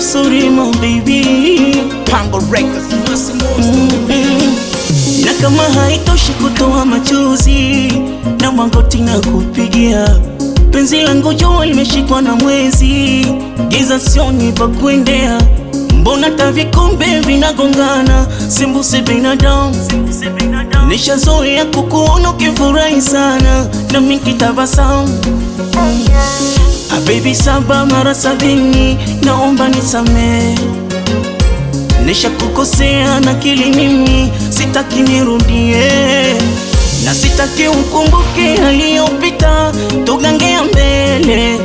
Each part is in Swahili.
sorry my baby. Pango Records. Na kama haitoshi kutoa machozi na magoti na kupigia, penzi langu jua limeshikwa na mwezi, giza sioni pa kuendea. Mbona ta vikombe vinagongana, sembuse binadamu. Nishazoea kukuona ukifurahi sana na mimi nikitabasamu. Baby, 7 mara 70 naomba nisamehe. Nishakukosea na kili mimi, sitaki nirudie. Na sitaki ukumbuke aliyopita, tugangea mbele.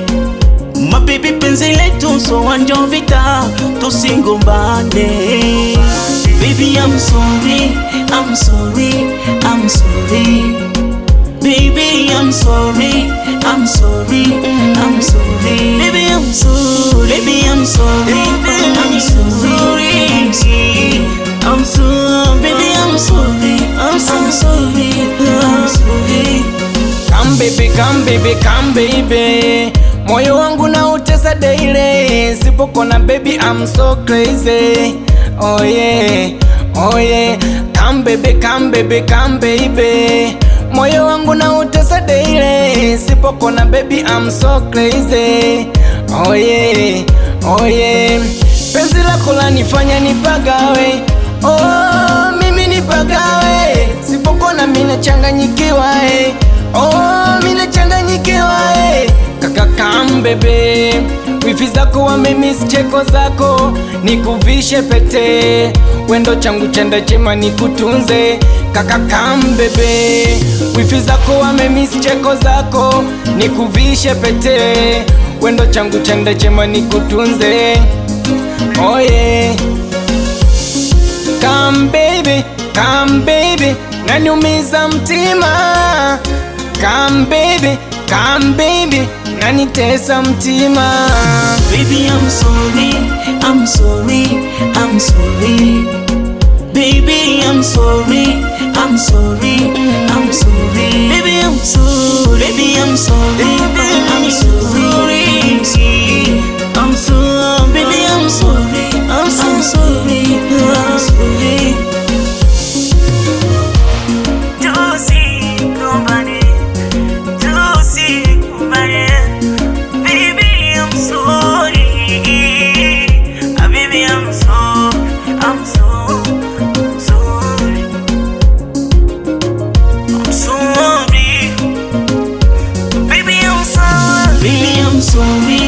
Mabibi, penzi letu so wanja vita, tusingombane. Baby, I'm sorry, I'm sorry, I'm sorry. Baby, I'm sorry, I'm sorry, I'm sorry. Baby, I'm sorry, baby, I'm sorry, I'm sorry, I'm sorry, baby, I'm sorry, I'm sorry, I'm sorry. Come baby, come baby, come baby, moyo wangu na utesa daily. Sipokona baby, I'm so crazy. Oh yeah, oh yeah. Come baby, come baby, come baby, moyo wangu na utesa daily. Sipokona baby, I'm so crazy. Oh yeah, oh yeah. Penzi lako lanifanya nipagawe, oh mimi nipagawe. Sipokona mimi nachanganyikiwa, oh mimi nachanganyikiwa. Kaka come baby, wifi zako wamemiss cheko zako, nikuvishe pete, wendo changu chanda chema nikutunze. Kaka come baby, wifi zako wamemiss cheko zako, nikuvishe pete, wendo changu chanda chema nikutunze. Oh yeah. Come baby, naniumiza mtima. Come baby, nanitesa mtima. Baby, I'm sorry, I'm sorry, I'm sorry. Baby, I'm sorry, I'm sorry, I'm sorry. Baby, I'm sorry, baby, I'm sorry, I'm sorry, I'm sorry. Baby, I'm sorry, I'm sorry, I'm sorry. Baby, I'm sorry. Baby, I'm sorry, I'm sorry, I'm sorry. Baby, I'm sorry. Baby, I'm sorry,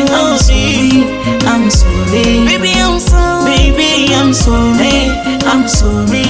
I'm sorry, I'm sorry. Baby, I'm sorry. Baby, I'm sorry, I'm sorry.